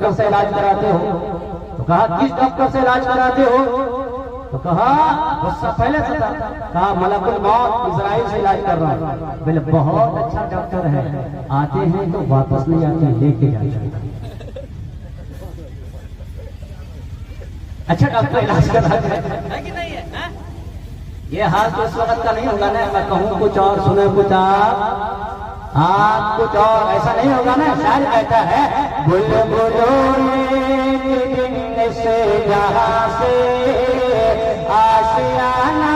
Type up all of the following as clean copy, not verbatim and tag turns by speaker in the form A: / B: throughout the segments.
A: Doctor से इलाज कराते हो? तो कहा किस डॉक्टर से इलाज कराते हो? तो कहा गुस्सा पहले से था। कहा मलकुल मौत इजराइल से इलाज कर रहा हूँ। बोले बहुत अच्छा डॉक्टर है, आते हैं तो वापस नहीं आते, लेके जाते हैं। अच्छा डॉक्टर इलाज कर रहा है कि नहीं है? ये हाल तो इस वक्त का नहीं होगा ना, मैं कहूँ कुछ और सुने कुछ आप कुछ और, ऐसा नहीं होगा ना। शायद कहता है बुलबुलों से जहाँ से आशियाना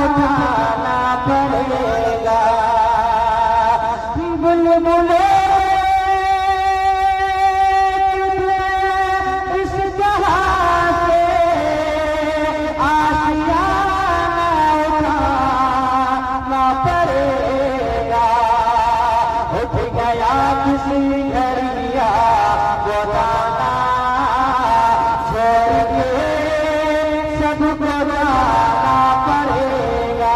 A: उठाना पड़ेगा, बुलबुलों इस जहाँ से आशियाना उठाना पड़ेगा। उठ गया किसी घरिया वो दाना, छोड़ के सबको जाना पड़ेगा।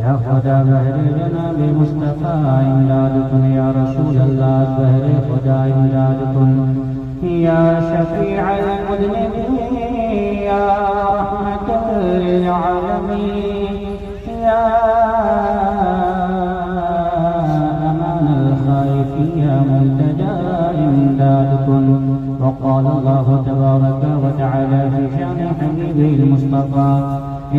B: या खुदा बहरे जनाब मुस्तफ़ा इमदाद कुन या रसूल अल्लाह बहरे खुदा इमदाद कुन या शफीअल मुज़निबीन या रहमतल लिल आलमीन या अमानल खाइफीन या मुल्तजा इमदाद कुन। वक़ाल अल्लाह तबारक व तआला फी शान हबीबिल मुस्तफ़ा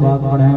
B: पाक पढ़ें।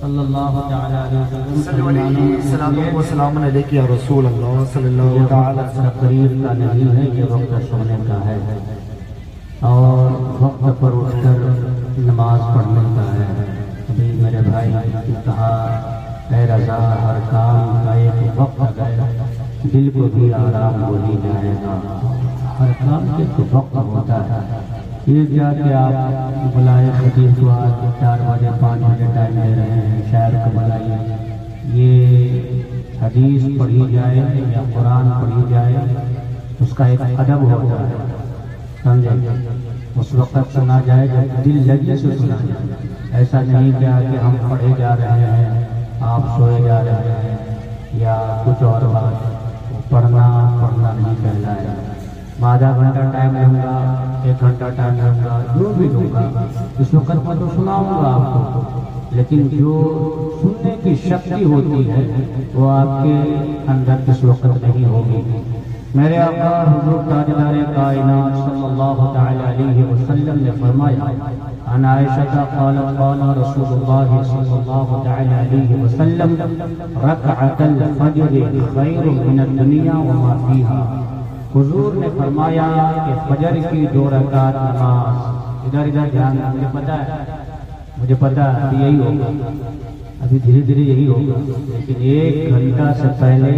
B: सल्लल्लाहु तआला अलैहि वसल्लम या रसूल अल्लाह सल्लल्लाहु तआला तकरीर का नहीं है, ये वक्त सोने का है और वक्त पर उठकर नमाज पढ़ने का है। अभी मेरे भाई ने कहा ऐ रज़ा हर काम का एक वक्त है, दिल को भी आराम हो ही जाएगा। हर काम के तो वक्त होता है। ये क्या कि आप बुलाए खतीब को आज 4 बजे 5 बजे टाइम दे रहे हैं, शायर को बुलाइए, ये हदीस पढ़ी जाए या कुरान पढ़ी जाए उसका एक अदब होता है, समझे? उस वक्त सुना जाए जब दिल लगी से सुना जाए। ऐसा नहीं क्या कि हम पढ़े जा रहे हैं आप सोए जा रहे हैं या कुछ और बात। पढ़ना नहीं कहलाएगा। मैं आधा घंटा टाइम लूँगा, 1 घंटा टाइम लूँगा, जो भी लूँगा इस वक्त मैं तो सुनाऊँगा आपको, लेकिन जो सुनने की शक्ति होती है वो आपके अंदर इस वक्त नहीं होगी। मेरे आका हुजूर ताजदार कायनात सल्लल्लाहु तआला अलैहि वसल्लम ने फरमाया अन आयशा क़ालत क़ाला रसूलुल्लाह सल्लल्लाहु तआला अलैहि वसल्लम रकअतल फज्र खैरुम मिनद दुनिया व मा फीहा। हुजूर ने फरमाया कि फजर की 2 रकात नमाज, इधर ध्यान, मुझे पता है यही होगा, अभी धीरे धीरे यही होगा, लेकिन 1 घंटा से पहले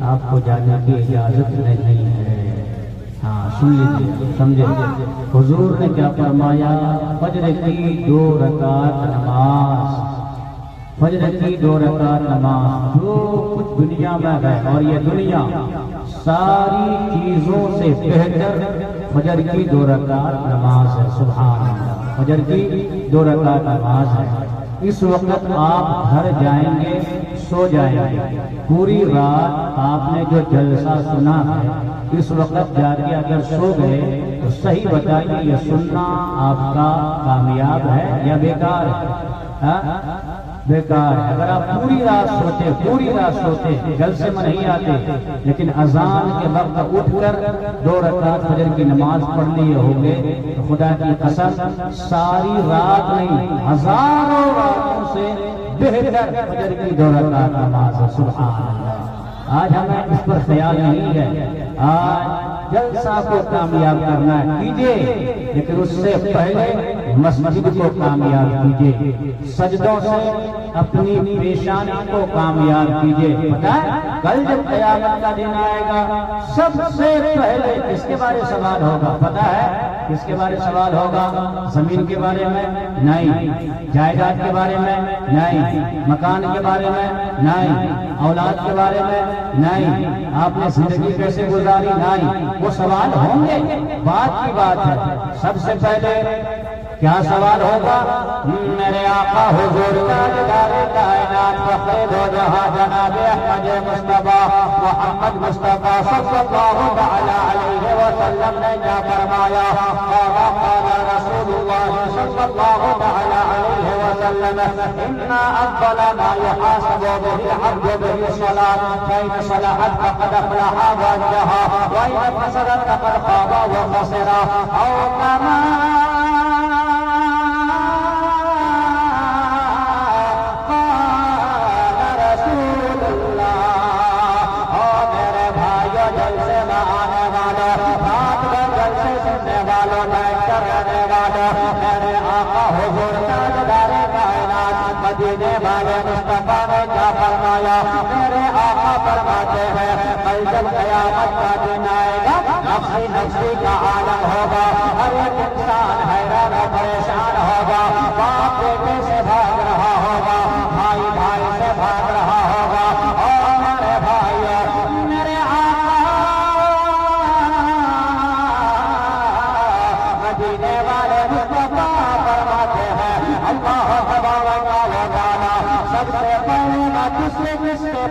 B: आपको जाने की इजाजत नहीं है। हाँ सुन लीजिए, समझे? हुजूर ने क्या फरमाया? फजर की 2 रकात नमाज, फजर की 2 रकात नमाज जो कुछ दुनिया में है, और ये दुनिया सारी चीजों से बेहतर फजर की 2 रकात नमाज है। सुभान अल्लाह, फजर की 2 रकात नमाज है। इस वक्त आप घर जाएंगे, सो जाएंगे, पूरी रात आपने जो जलसा सुना है इस वक्त जाके अगर सो गए तो सही बताइए ये सुनना आपका कामयाब है या बेकार है?
A: बेकार है। अगर आप पूरी रात सोते जल से मन नहीं आते, लेकिन अजान के वक्त उठकर 2 रकात फजर की नमाज पढ़ लिए होंगे तो खुदा की कसम सारी रात नहीं हजारों रातों से बेहतर फजर की 2 रकात नमाज। सुभान अल्लाह। आज हमें इस पर ख्याल नहीं है। आज जलसा को कामयाब करना कीजिए, लेकिन उससे पहले मस्जिद को कामयाब कीजिए, सजदों से अपनी पेशानी को कामयाब कीजिए। पता है कल जब क़यामत का दिन आएगा सबसे पहले किसके बारे में सवाल होगा? पता है किसके बारे में सवाल होगा? जमीन के बारे में नहीं, जायदाद के बारे में नहीं, मकान के बारे में नहीं, औलाद के बारे में नहीं, आपने जिंदगी कैसे गुजारी नहीं, वो सवाल होंगे, बात की बात है। सबसे पहले क्या सवाल होगा? मेरे आका हुजूर ताजदारे कायनात फखरे दो जहां जनाब अहमद मुस्तफा मोहम्मद मुस्तफा सल्लल्लाहु तआला अलैहि वसल्लम ने क्या फरमाया? क़ाला रसूलुल्लाह सल्लल्लाहु तआला अलैहि वसल्लम इन्ना अफ़्ज़ल मा युहासबु बिही अल-अब्दु बिही सलात फ़इन सलहत फ़क़द अफ़लहा व अनजहा व इन फसदत फ़क़द ख़ाब व खसिरा। औ कमा मदीने वाले मुस्तफा ने क्या फरमाया? मेरे आका फरमाते हैं कल जब क़यामत का दिन आएगा नफ्सी नफ्सी का आलम होगा, हर एक इंसान हैरान और परेशान होगा, बाप बेटे से भाग रहा होगा, भाई भाई से भाग रहा होगा। और मेरे भाइयों मेरे मदीने वाले मुस्तफा फरमाते हैं अल्लाह तबारक व तआला सबसे पहले किसके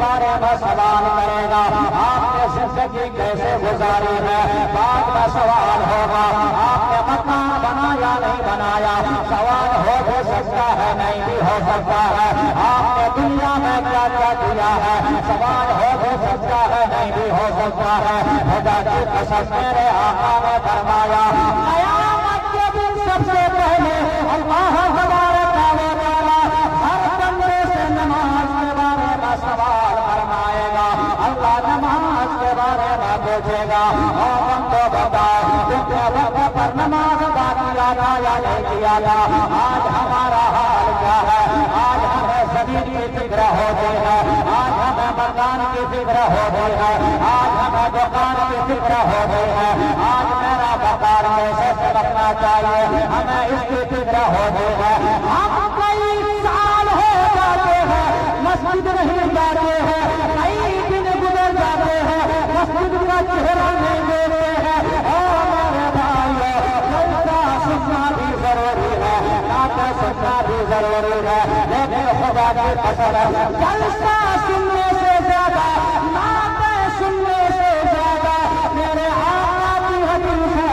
A: बारे में सवाल करेगा? आपने जिंदगी कैसे गुजारी है? बाद में सवाल होगा आपने मकान बनाया नहीं बनाया, सवाल हो भी सकता है नहीं भी हो सकता है। आपने दुनिया में क्या क्या किया है? सवाल हो भी सकता है नहीं भी हो सकता है। खुदा की कसम मेरे आका ने फरमाया क़यामत के दिन सबसे पहले अल्लाह तबारक व तआला हर बंदे से नमाज के बारे में सवाल फरमाएगा। अल्लाह नमाज के बारे में पूछेगा और बंदो बताओ तुमने वक्त पर नमाज अदा किया था या नहीं किया था? आज हमारा हाल क्या है? आज हमें ज़मीन की फिक्र होती है, आज हमें मकान की फिक्र होती है, आज हमें दुकान की फिक्र होती है, आज मेरा व्यापार कैसे चलना चाहिए हमें इसकी फिक्र होती है। हम कई साल हो जाते हैं मस्जिद नहीं जाते हैं, कई दिन गुजर जाते हैं मस्जिद का चेहरा नहीं देखते हैं। और मेरे भाइयों जलसा सुनना भी जरूरी है, नाते सुनना भी जरूरी है, लेकिन खुदा की कसम जलसा सुनने से ज्यादा नाते सुनने से ज्यादा मेरे आका की हदीस है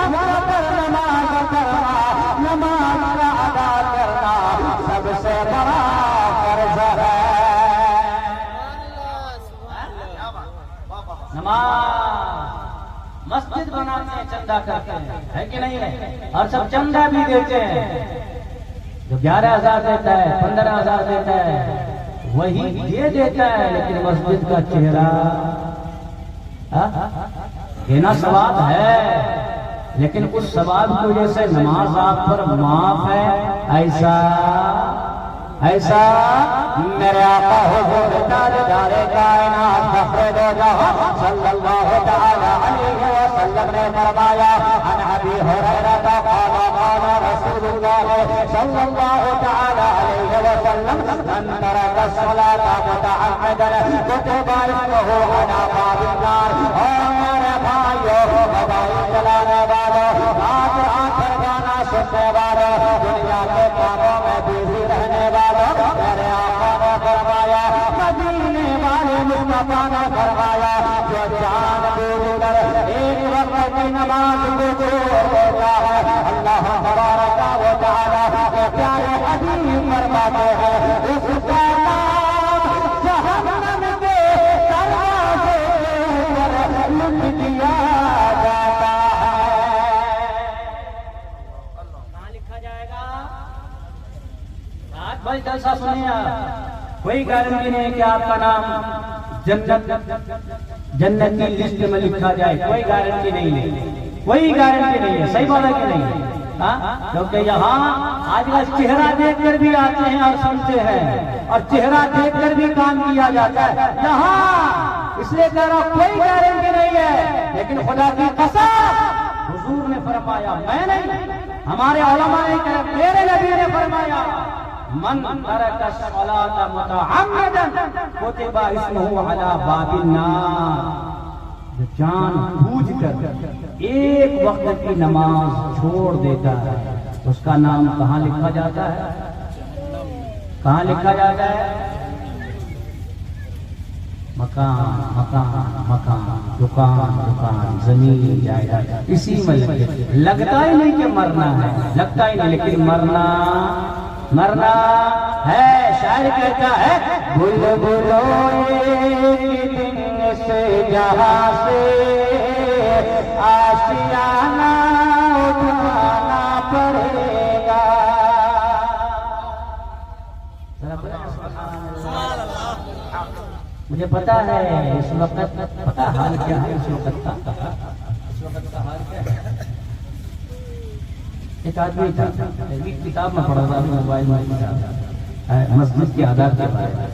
A: वक्त पर नमाज करना, नमाज का अदा करना सबसे बड़ा फर्ज है। नमाज मस्जिद बनाते हैं, चंदा करते हैं, है कि नहीं है? और सब चंदा भी देते हैं, जो 11,000 देता है 15,000 देता है वही ये देता है, लेकिन मस्जिद का चेहरा देना सवाब है, लेकिन उस सवाब की वजह से नमाज आप पर माफ है ऐसा मेरे आका हुजूर ताजदारे कायनात फखरे दो जहां सल्लल्लाहु तआला अलैहि वसल्लम ने फरमाया अन अबी हुरैरा क़ाला क़ाला रसूलुल्लाह सल्लल्लाहु तआला अलैहि वसल्लम मन तरका सलाता मुतअम्मिदन कुतिबा लहू अला बाबिन नार। और मेरे भाइयों मोबाइल चलाने वालों, रात आखिर गाना सुनने वालों, दुनिया के कामों में बिजी रहने वालों, मेरे आका ने फरमाया मदीने वाले मुस्तफा ने फरमाया जो जान बूझकर एक वक्त की नमाज को तोड़ता है। अल्लाह तबारक व तआला के प्यारे हबीब फरमाते हैं उसका नाम जहन्नम के दरवाजे पर लिख दिया जाता है। कहाँ लिखा जाएगा? रात भर जलसा सुनिए आप, कोई गारंटी नहीं कि आपका नाम जन्नत की लिस्ट में लिखा जाए, कोई गारंटी नहीं है, कोई गारंटी नहीं है। सही बात है कि नहीं? हाँ, क्योंकि यहाँ आजकल चेहरा देखकर भी आते हैं और सुनते हैं, और चेहरा देखकर भी काम किया जाता है यहाँ, इसलिए कह रहा कोई गारंटी नहीं है। लेकिन खुदा की कसम हुजूर ने फरमाया, मैं नहीं, हमारे उलमा ने कहा, मेरे नबी ने फरमाया, मन तरक सलात मुतअम्मिदन कुतिबा इस्मुहु अला बाबिन नार। जो जानबूझकर एक वक्त की नमाज छोड़ देता है उसका नाम कहाँ लिखा जाता है? कहाँ लिखा जाता है? मकान मकान मकान, दुकान दुकान, जमीन जायदाद, इसी में लगता ही नहीं कि मरना है, लगता ही नहीं, लेकिन मरना मरना है। शायर कहता है, बुलबुलो एक दिन से जहाँ से आशियाना उठाना पड़ेगा। मुझे पता है इस वक्त, पता हाल क्या है इस वक्त का, इस वक्त का हाल क्या है। एक आदमी था, एक किताब में पढ़ा था मोबाइल में, मस्जिद के आदाब के बारे में।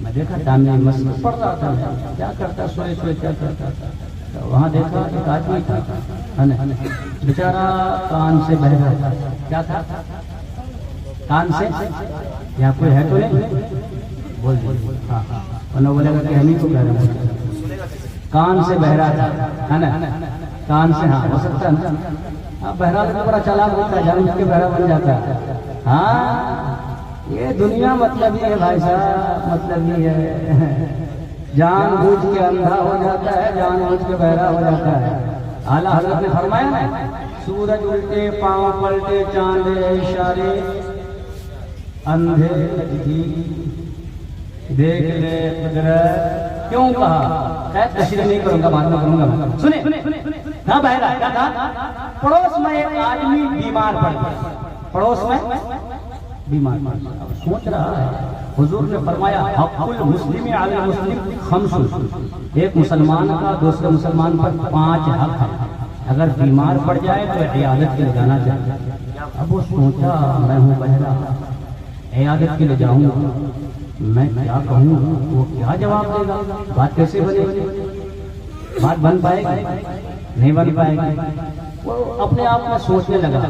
A: मैं देखा सामने मस्जिद पढ़ रहा था, क्या करता, सोए सोए क्या करता था। तो वहाँ देखा एक आदमी था, बेचारा कान से बह रहा था। क्या था? कान से, यहाँ कोई है तो नहीं? बोल हाँ, उन्होंने बोलेगा कि हम ही को कह रहे हैं। कान से बह रहा था, है ना? कान से, हाँ हो सकता है ना। हाँ, बहरा तो बड़ा चालाक होता है, जान के बहरा बन जाता है। हाँ, ये दुनिया मतलब ही है भाई साहब, मतलब ही है। जानबूझ के अंधा हो जाता है, जानबूझ के बहरा हो जाता है। आला हजरत ने फरमाया ना, सूरज उल्टे पांव पलटे चांद इशारे अंधे देख ले कुदरत। क्यों कहा? तशरीह नहीं करूंगा, बाद में करूंगा। सुने ना बहरा क्या था? पड़ोस में एक आदमी बीमार पड़ गया, पड़ोस में बीमार पड़ गया। अब सोच रहा है, हुजूर ने फरमाया हक़्क़ुल मुस्लिम अला मुस्लिम खम्सुन, एक मुसलमान का दूसरे मुसलमान पर 5 हक है। अगर बीमार पड़ जाए तो इयादत के लिए जाना चाहिए। अब वो सोचा, मैं हूँ बहरा, इयादत के लिए जाऊंगा, मैं क्या कहूँ, वो क्या जवाब देगा, बात कैसे बनेगी, बात बन पाएगी? नहीं बन पाएगी। वो अपने आप में सोचने लगा,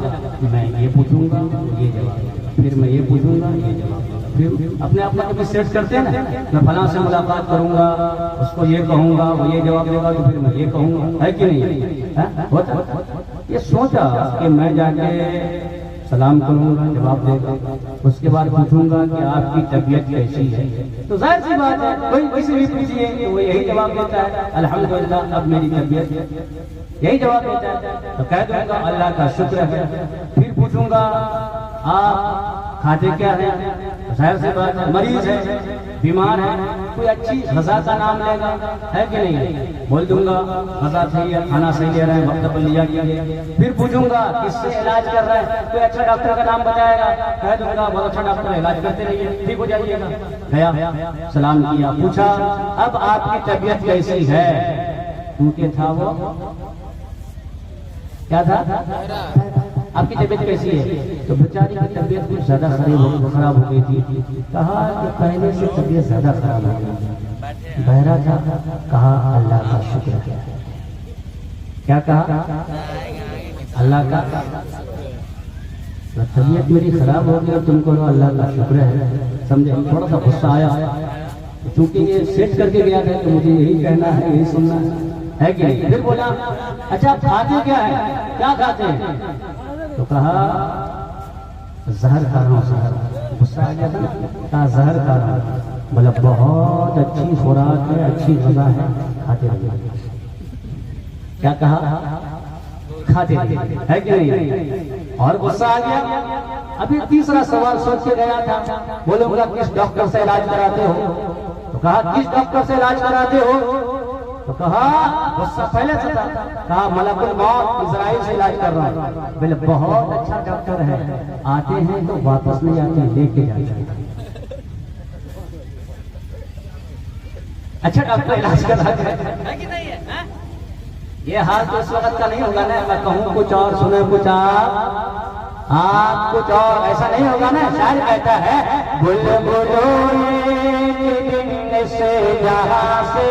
A: मैं ये पूछूंगा ये जवाब, फिर मैं ये पूछूंगा ये जवाब, फिर अपने आप में कभी सेट करते हैं ना, मैं फलां से मुलाकात करूंगा, उसको ये कहूंगा, वो ये जवाब देगा, तो फिर मैं ये कहूंगा, है कि नहीं? होता। ये सोचा कि मैं जाके सलाम करूंगा, जवाब देगा, उसके बाद पूछूंगा कि आपकी तबीयत कैसी है। तो जाहिर सी बात है, कोई किसी भी पूछिए तो वो यही जवाब देता है, अल्हम्दुलिल्लाह अब मेरी तबीयत, यही जवाब देता है। तो कह दूंगा अल्लाह का शुक्र है। फिर पूछूंगा आप खाते क्या है, जाहिर सी बात है मरीज है, बीमार है, कोई अच्छी गज़ा का नाम लेगा, है कि नहीं? बोल दूंगा गज़ा सही है, खाना सही ले रहे हैं, वक्त पर लिया गया। फिर पूछूंगा किससे इलाज कर रहे हैं, कोई अच्छा डॉक्टर का नाम बताएगा, कह दूंगा बहुत अच्छा डॉक्टर, इलाज करते रहिए, ठीक हो जाइएगा। गया, सलाम किया, पूछा अब आपकी तबीयत कैसी है? क्योंकि था वो क्या था, आपकी तबीयत कैसी है? तो बेचारी की तबीयत कुछ ज्यादा खराब हो गई थी। कहा कि पहले से तबीयत ज्यादा खराब हो गई, बहरा था। कहा अल्लाह का शुक्र है। क्या कहा? अल्लाह का, तबीयत मेरी खराब हो गई और तुमको अल्लाह का शुक्र है। समझे? थोड़ा सा गुस्सा आया, चूंकि ये सेट करके गया था तो मुझे यही कहना है, यही सुनना है कि नहीं? फिर बोला अच्छा आप खाते क्या है, क्या खाते हैं? तो कहा जहर खा रहा हूँ, जहर। गुस्सा आ गया था, कहा जहर खा रहा हूँ। बोला बहुत अच्छी खुराक है, अच्छी गज़ा है, खाते रहिए। क्या कहा? खाते है कि नहीं? और गुस्सा आ गया। अभी तीसरा सवाल सोच के गया था, बोलूंगा किस डॉक्टर से इलाज कराते हो? तो कहा किस डॉक्टर से इलाज कराते हो? तो कहा गुस्सा पहले से था, कहा मलकुल मौत इजराइल से इलाज कर रहा हूँ। बोले बहुत अच्छा डॉक्टर है, आते हैं तो वापस नहीं आते, लेके जाते हैं। अच्छा डॉक्टर इलाज कर रहा है कि नहीं है? ये हाल तो इस वक्त का नहीं होगा ना, मैं कहूँ कुछ और सुने कुछ आप कुछ और, ऐसा नहीं होगा ना। शायद कहता है बुलबुलों से जहाँ से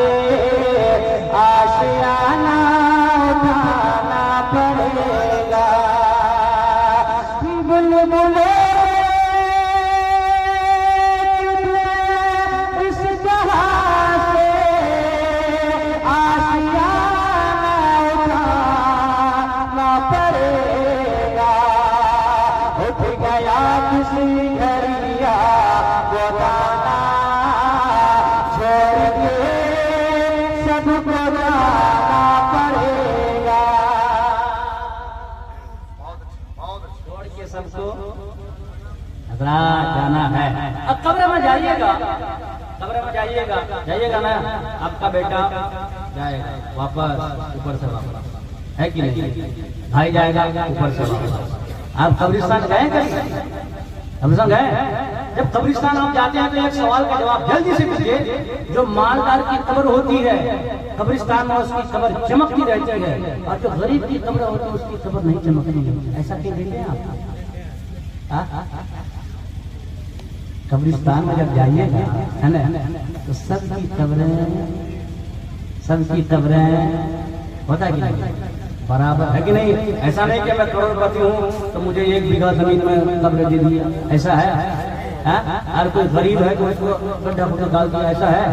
A: आशियाना उठाना पड़ेगा, बुलबुलों इस जहाँ से आशियाना उठाना पड़ेगा। उठ गया किसी घरिया वो दाना, छोड़ के सबको जाना पड़ेगा। छोड़ के सबको जाना है। अब कब्र में जाइएगा, कब्र में जाइएगा ना, आपका बेटा जाएगा वापस ऊपर से वापस, है कि नहीं? भाई जाएगा ऊपर से वापस। आप कब्रिस्तान गए कभी? कब्रिस्तान गए? जब कब्रिस्तान आप जाते हैं तो एक सवाल का जवाब जल्दी से दीजिए। जो मालदार की कब्र होती है कब्रिस्तान में, उसकी कब्र चमकती रहती है, और जो गरीब की कब्र होती है उसकी कब्र नहीं चमकती है। ऐसा क्यों देते हैं आप? कब्रिस्तान में जब जाइएगा है ना, तो सबकी कब्रें होता है कि नहीं बराबर, है कि नहीं? ऐसा नहीं कि मैं करोड़पति हूँ तो मुझे 1 बीघा जमीन में कब्र दे दिया, ऐसा है? और कोई गरीब है तो उसको गड्ढा फुड्ढा डाल दिया, ऐसा है?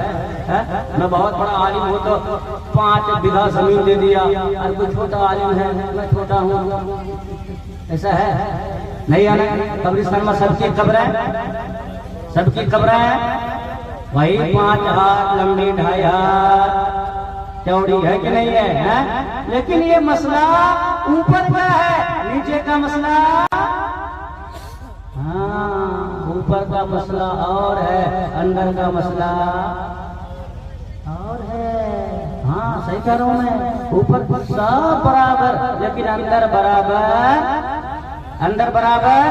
A: मैं बहुत बड़ा आलिम हूँ तो 5 बीघा जमीन दे दिया, और कोई छोटा आलिम है मैं छोटा हूँ, ऐसा है? नहीं है ना। कब्रिस्तान में सबकी कब्रें वही 5 हाथ लंबी, 2.5 हाथ चौड़ी, है कि नहीं है? लेकिन ये मसला ऊपर का है, नीचे का मसला, हाँ ऊपर का मसला और है, अंदर का मसला और है। हाँ सही कह रहा हूं मैं, ऊपर सब बराबर लेकिन अंदर बराबर।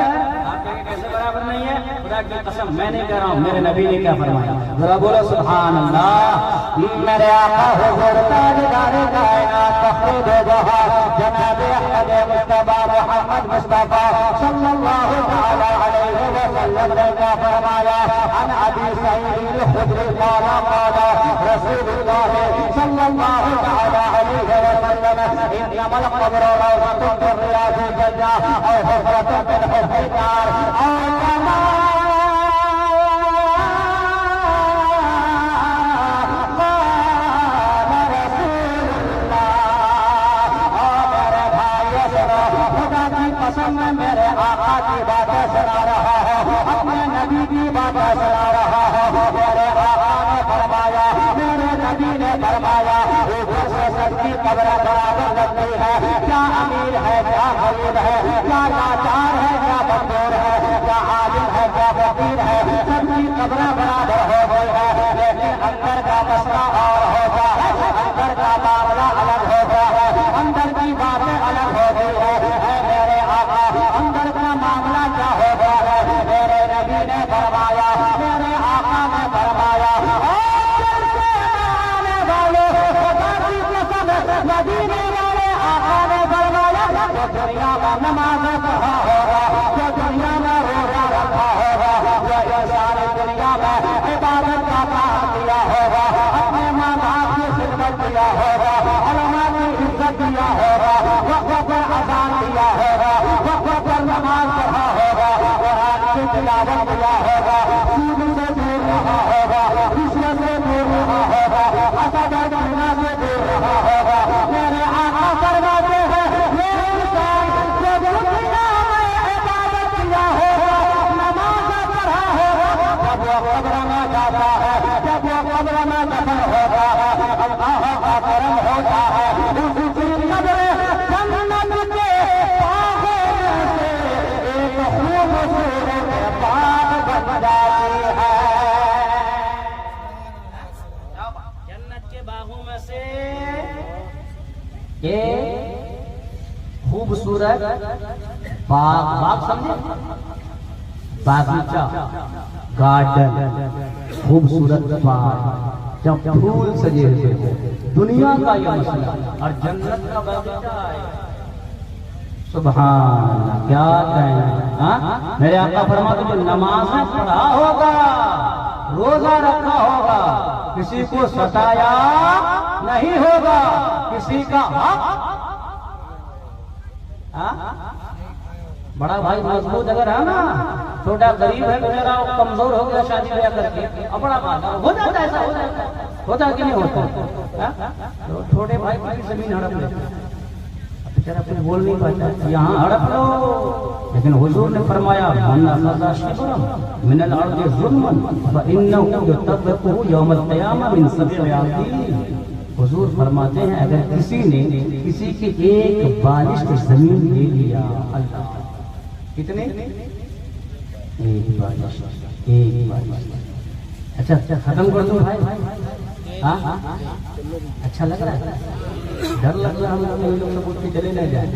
A: आप कहेंगे कैसे बराबर नहीं है? खुदा की कसम मैं नहीं कह रहा हूँ, मेरे नबी ने क्या फरमाया, जरा बोलो सुभान अल्लाह। मेरे आका हुजूर ताजदार कायनात फखरुद जहां जनाब अहमद मुस्तफा मोहम्मद मुस्तफा सल्लल्लाहु तआला अलैहि वसल्लम ने क्या फरमाया? अन अबी सईद अल-खुदरी क़ाल रसूलुल्लाह सल्लल्लाहु तआला अलैहि वसल्लम इन्नमल क़ब्र रौज़तुन मिन रियादिल जन्नह और हुफ़रतुन मिन हुफ़्फ़िन नार। मेरे आका की बातें सुना रहा है, अपने नबी की बातें सुना रहा है। मेरे आका ने फरमाया, मेरे नबी ने फरमाया, ऊपर से सबकी कब्र बराबर लगती है। क्या अमीर है, क्या गरीब है, क्या लाचार है, क्या मजदूर है, क्या आलिम है, क्या फकीर है, सबकी कब्र बराबर हो गई है। लेकिन अंदर का मसला और होता है, अंदर का मामला अलग होता है, अंदर की बातें अलग हो गई है। मेरे आका अंदर का मामला क्या हो गया है? मेरे नबी ने फरमाया, मेरे आका ने फरमाया, मदीने वाले आका ने फरमाया, जो दुनिया में नमाज पढ़ा होगा, जो दुनिया में रोजा रखा होगा, जो सारी दुनिया में इबादत का काम किया होगा, अपने माँ बाप की खिदमत किया होगा, उलमा की इज्जत दिया होगा, वक्त पर अजान दिया होगा, वक्त पर नमाज पढ़ा होगा, कुरान की तिलावत किया होगा, सूद से दूर रहा होगा, रिश्वत से दूर रहा होगा, हसद और घृणा से दूर रहा होगा। मेरे आका फरमाते हैं, ये इंसान जो दुनिया में इबादत किया होगा, नमाज पढ़ा होगा, जब वो कब्र में जाता है, जब वो कब्र में दफन होता है, अल्लाह का करम होता है, के बागों में से एक खूबसूरत बाग समझे, बागीचा, गार्डन, खूबसूरत बाग, जब फूल सजे हुए हो, दुनिया का यह मसला और जन्नत का बागीचा है। सुभान, क्या कहें। हाँ, मेरे आका फरमाते जो नमाज में पढ़ा होगा, रोजा रखा होगा, किसी को सताया नहीं होगा, किसी का हक। बड़ा भाई मजबूत अगर है ना, छोटा गरीब है बेचारा, कमजोर हो गया शादी ब्याह करके, अपना बात हो जाता है, ऐसा होता है कि नहीं होता। तो छोटे भाई की जमीन हड़प लेते, बेचारा कुछ बोल नहीं पाता, यहाँ हड़प लो। लेकिन हुजूर ने फरमाया मिनल अर्ज़ि ज़ुल्मन फ़इन्नहु युतबक़ु यौमल क़ियामह मिन सब'i याक़ीन। हुजूर फरमाते हैं अगर किसी ने किसी की एक बालिश्त जमीन ले लिया, अल्लाह कितने, एक बालिश्त। अच्छा खत्म कर दो भाई। हाँ, अच्छा लग रहा है, डर लग रहा है हम लोग सब उठ के चले नहीं जाए।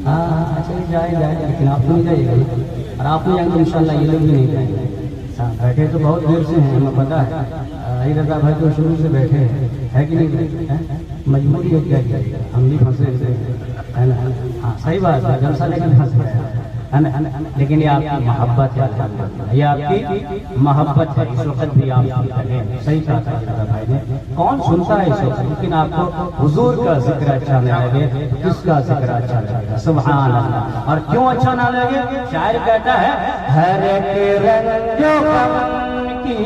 A: हाँ अच्छा जाए, लेकिन आप तो नहीं जाइएगा, और आप नहीं जाएंगे इंशाल्लाह ये लोग भी नहीं जाएंगे। बैठे तो बहुत देर से हैं, हमें पता है, रजा भाई तो शुरू से बैठे है कि नहीं, मजबूरी है क्या किया, हम भी फंसे है ना। हाँ सही बात है, जलसा लेकर फंस गया है ना, लेकिन ये आपकी मोहब्बत है, ये आपकी मोहब्बत है। इस वक्त भी आप सही कहा था रजा भाई ने, कौन सुनता है इस वक्त, लेकिन आपको हुजूर का जिक्र अच्छा न लगे, किसका जिक्र अच्छा लगेगा। सुभान अल्लाह। और क्यों अच्छा ना लगे, शायर कहता है हर एक रंजो गम की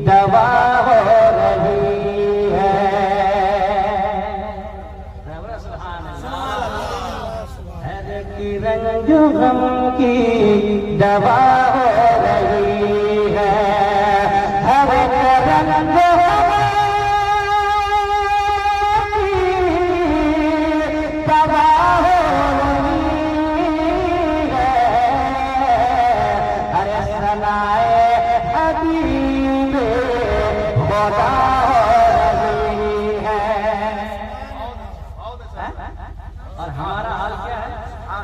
A: दवा हो रही है, हर एक रंजो गम की दवा हो रही है, हर एक रंजो दवा हो रही है, अरे सनाए हबीब खुदा हो रही है। और हमारा हाल क्या है,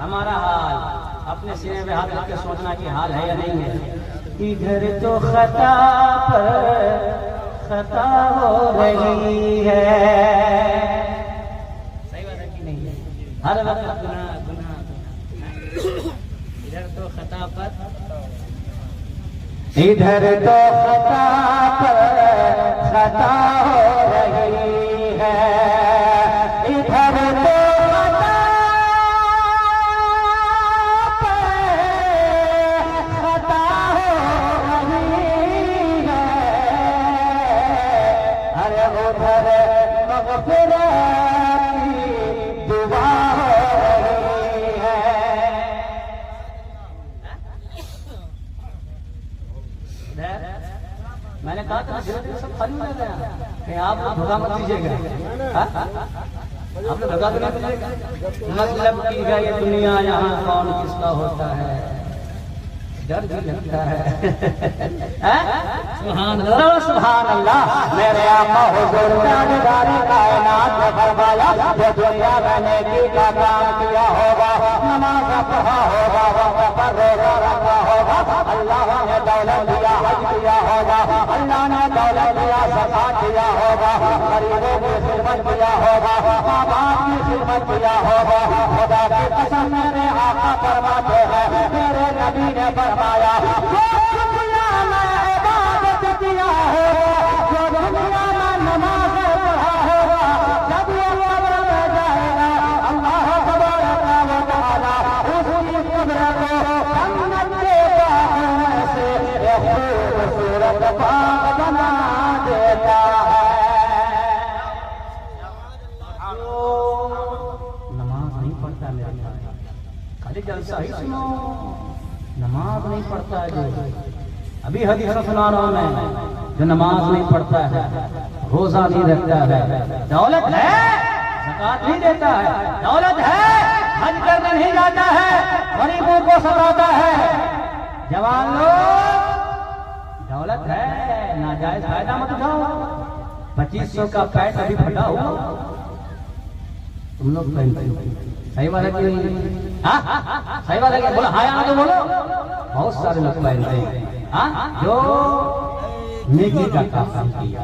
A: हमारा हाल अपने सीने में हाथ रख के सोचना कि हाल है या नहीं है। इधर तो खता पर खता हो रही है, सही बात है कि नहीं है, हर वक्त गुनाह, इधर तो खता पर, इधर तो खता पर खता हो रही है, इधर तो खता पर खता हो रही है, अरे उधर मग़फ़िरत की दुआ हो रही है। मैंने कहा था धीरे सब खाली हो गया, कि आप धोखा मत दीजिएगा, आप लोग धोखा तो नहीं दीजिएगा। मतलब की है ये दुनिया, यहाँ कौन किसका होता है, डर भी लगता है। सुभान अल्लाह, सुभान अल्लाह। मेरे आका हुजूर ताजदारे कायनात ने फरमाया जो दुनिया में नेकी का काम किया होगा, नमाज पढ़ा होगा, वक्त पर रोजा रखा होगा, अल्लाह ने दौलत दिया, हज किया होगा, अल्लाह ने दौलत दिया, ज़कात दिया होगा, गरीबों की खिदमत किया होगा, माँ बाप की खिदमत किया होगा। खुदा की कसम मेरे आका फरमाते हैं, मेरे नबी ने फरमाया जो दुनिया में इबादत किया होगा, जो दुनिया में नमाज पढ़ा होगा, जब वो कब्र में जाएगा अल्लाह तबारक व तआला उसकी कब्र को जन्नत के बागों से एक खूबसूरत बाग बना देता है। नमाज नहीं पढ़ता मेरे भाई, खाली जलसा ही सुनो, नमाज नहीं पढ़ता है जो, अभी हदीस सुना रहा हूं मैं, जो नमाज नहीं पढ़ता है, रोजा नहीं रखता है, दौलत है ज़कात नहीं देता है, दौलत है हज करने नहीं जाता है, गरीबों को सताता है। जवान लोग दौलत है, नाजायज फायदा मत उठाओ, 2500 का पैंट अभी फटा हुआ तुम लोग पहनते हो। सही बात है कि नहीं? हाँ सही बात है कि बोलो हाँ यहाँ तो बोलो। बहुत सारे लोग पहनते हैं हाँ जो नेकी का काम किया,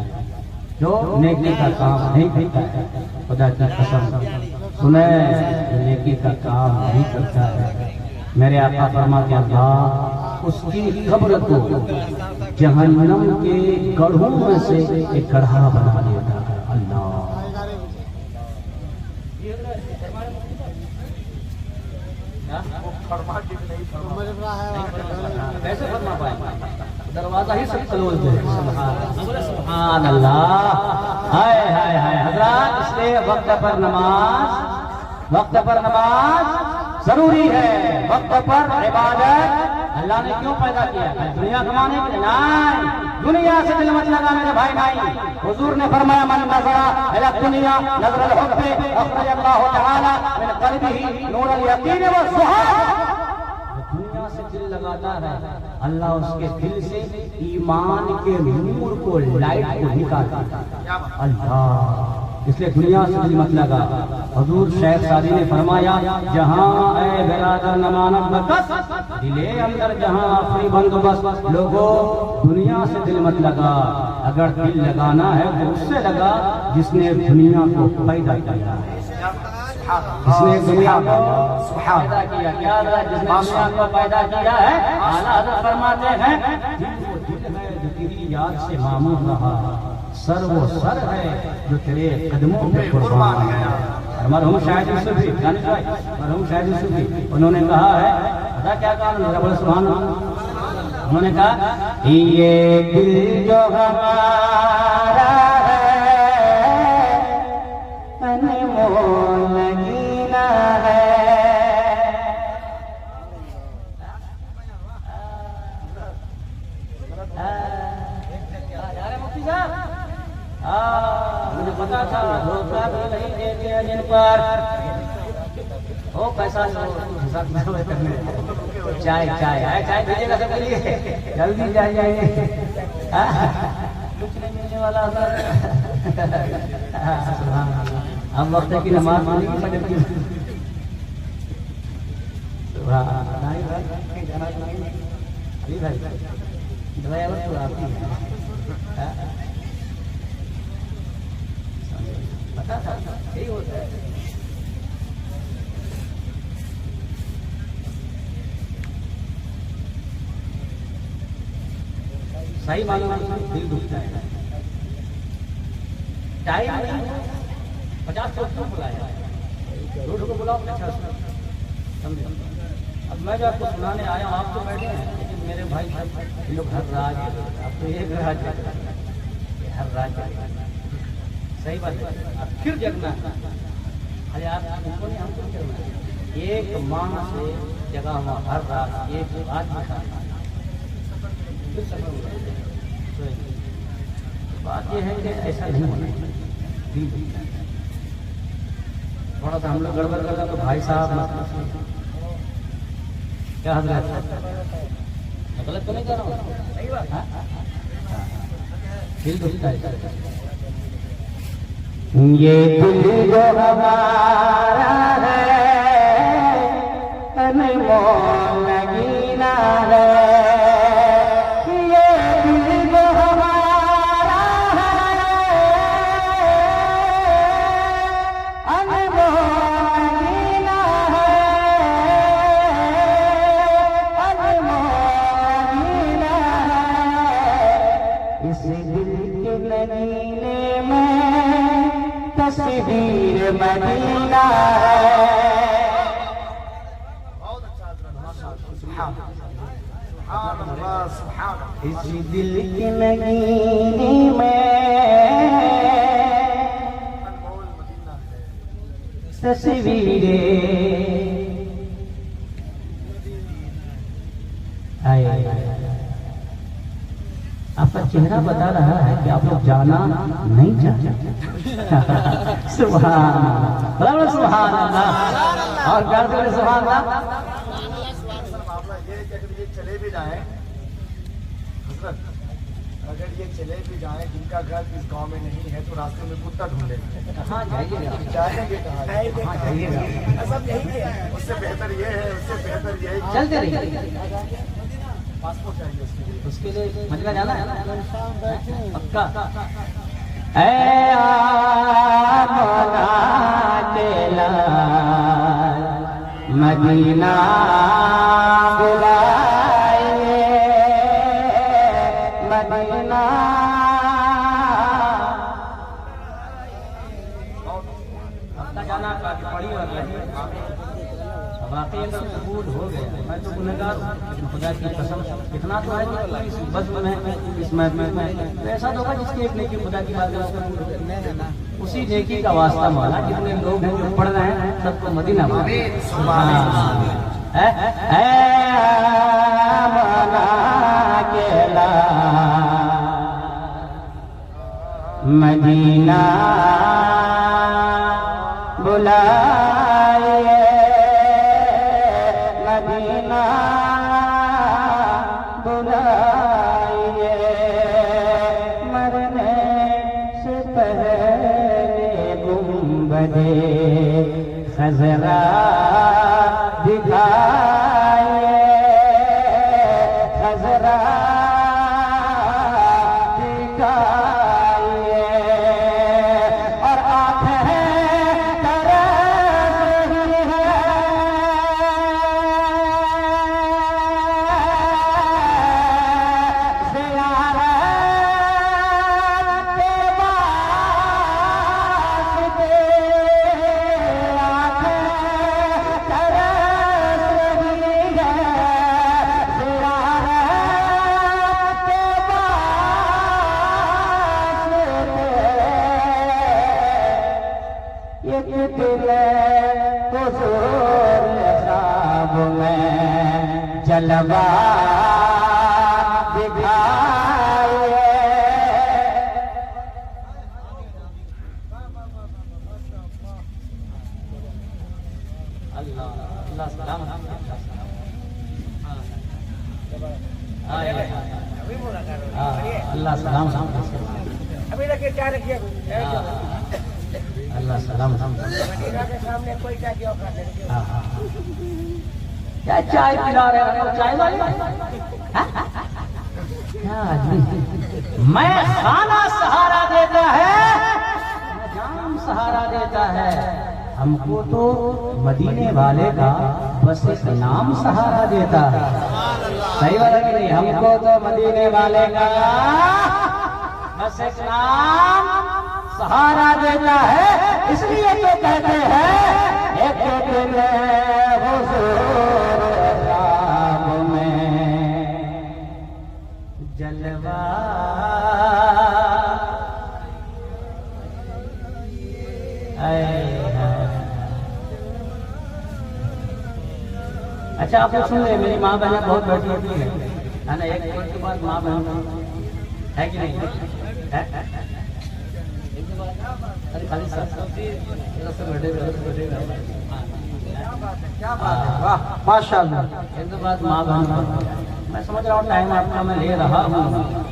A: जो नेकी का काम नहीं करता है, खुदा की कसम सुने नेकी का काम नहीं करता है, मेरे आका फरमाते हैं अल्लाह उसकी कब्र को जहन्नम के गढ़ों में से एक गढ़ा बना देता है। अल्लाह कैसे फरमा पाए? दरवाजा ही सब क्लोज है। सुभान अल्लाह। हाय हाय हाय हजरत, इसलिए वक्त पर नमाज जरूरी है। वक्त पर इबादत अल्लाह ने क्यों पैदा किया? दुनिया कमाने के लिए नहीं, दुनिया से दिल मत लगा मेरे भाई नहीं। हुजूर ने फरमाया मन नजरा इला दुनिया नजर अल हुब्ब अखरज अल्लाह तआला मिन क़ल्बिही नूर अल यकीन व सुहाद। दुनिया से दिल लगाता है अल्लाह उसके दिल से ईमान के नूर को, लाइट को निकालता है। अल्लाह इसलिए दुनिया से दिल मत लगा। हुजूर शेख सादी ने फरमाया जहां ए बिरादर नमानत बकस दिले अंदर जहां आखिरी बंदोबस्त। लोगों दुनिया से दिल मत लगा, अगर दिल लगाना है तो उससे लगा जिसने दुनिया को पैदा किया है, जिसने दुनिया को पैदा किया। क्या जिसने दुनिया को पैदा किया है? आला हज़रत फरमाते हैं दिल है जो तेरी याद से मामूर रहा, सर वो सर है जो तेरे कदमों पे कुर्बान गया। मरहूम शाहिद यूसुफी मरहूम शाहिद यूसुफी उन्होंने कहा है, पता क्या कहा? बोले सुभान अल्लाह। उन्होंने कहा ये दिल जो हमारा है अनमोल नगीना है। मुझे पता था धोखा भी नहीं देते जिन पर ओ पैसा चाय चाय आए चाय भेजेगा सबके लिए, जल्दी जाइए कुछ नहीं मिलने वाला। हम वक्त की नमाज नहीं पता था यही होता है। सही मालूम दिल दुखता है। टाइम नहीं 50 लोग क्यों बुलाया? 2 को बुलाओ 50। समझे? अब मैं जो आपको सुनाने आया हूँ आप तो बैठे हैं, लेकिन मेरे भाई ये लोग हर राज आप तो एक राज हर राज सही बात है। अब फिर जगना अरे आप उनको नहीं हमको जगना। एक माह से जगह हुआ हर रात एक आज बात यह है कि ऐसा नहीं होना। थोड़ा सा हम लोग गड़बड़ करता तो भाई साहब क्या हजरत गलत तो नहीं कर रहा हूँ? सही बात दिल दुखता है। ये दिल जो हमारा है अनमोल नगीना है। ये दिल जो हमारा है अनमोल नगीना है, अनमोल नगीना है। इस दिल के नगीने में तस्वीर मदीना है। इस दिल की नगीने में तस्वीरें आपका चेहरा बता रहा है कि आप लोग जाना नहीं चाहते। सुभान अल्लाह, सुभान अल्लाह। और क्या बोले? सुभान अल्लाह।
C: ये चले भी जाए अगर लिए चले भी जाएं, जिनका घर इस गांव में नहीं है तो रास्ते में कुत्ता ढूंढ लेते हैं।
A: कहाँ जाइएगा?
C: जाएंगे कहाँ?
A: कहाँ जाइएगा?
C: सब यही है। उससे बेहतर ये है, उससे बेहतर ये है।
A: चलते रहिए।
C: पासपोर्ट चाहिए
A: उसके लिए मदीना जाना है ना? पक्का। ऐ आमना के लाल मदीना बुलाए, मदीना जाना काफी बड़ी बात है। वाकई अंदर कबूल हो गया। मैं तो गुनहगार हूं, खुदा की कसम इतना तो है कि इस बज़्म में, इस महफ़िल में तो ऐसा तो होगा जिसकी एक नेकी खुदा की बात उसी नेकी का वास्ता मौला। जितने लोग हैं जो पढ़ रहे हैं सबको मदीना मना के ला मदीना बुलाए, मदीना बुलाए, मरने से पहले गुंबदे खज़रा दिखाए, खज़रा दिखाए, और आँखें जलवा दिखाए, अल्लाह अल्लाह सलाम। अल्लाह सलाम।
C: अभी रखे क्या रखिए?
A: अल्लाह सलाम।
C: मदीना के सामने कोई क्या क्यों कर रहे?
A: क्या चाय पिला रहे हो? चाय वाले क्या आदमी? मैं खाना सहारा देता है, जाम सहारा देता है। हमको तो मदीने वाले का बस एक नाम सहारा देता है। सही बात कि नहीं? हमको तो मदीने वाले का बस एक नाम सहारा देता है। इसलिए तो कहते हैं एक दिन हुजूर ख्वाब में जलवा अच्छा आप लोग सुन रहे, मेरी माँ बहन बहुत बैठी होती है ना? एक के बाद माँ बहन है कि नहीं है? अरे खाली माशाअल्लाह। एक दो बात माँ बहन, मैं समझ रहा हूँ टाइम आपका मैं ले रहा हूँ,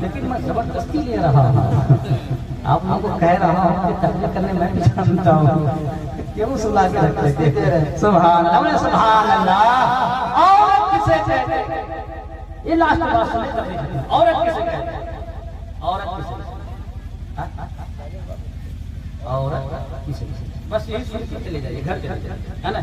A: लेकिन मैं जबरदस्ती ले रहा हूँ। आप लोगों को कह रहा हूँ कि तकलीफ करने मैं भी जानता हूँ, क्यों सुला के रखते थे? सुभान अल्लाह, सुभान अल्लाह। और किसे कहते? ये लास्ट बात सुने तभी। औरत किसे कहते? औरत किसे? औरत किसे? बस यही सुन के चले जाइए घर के, है ना?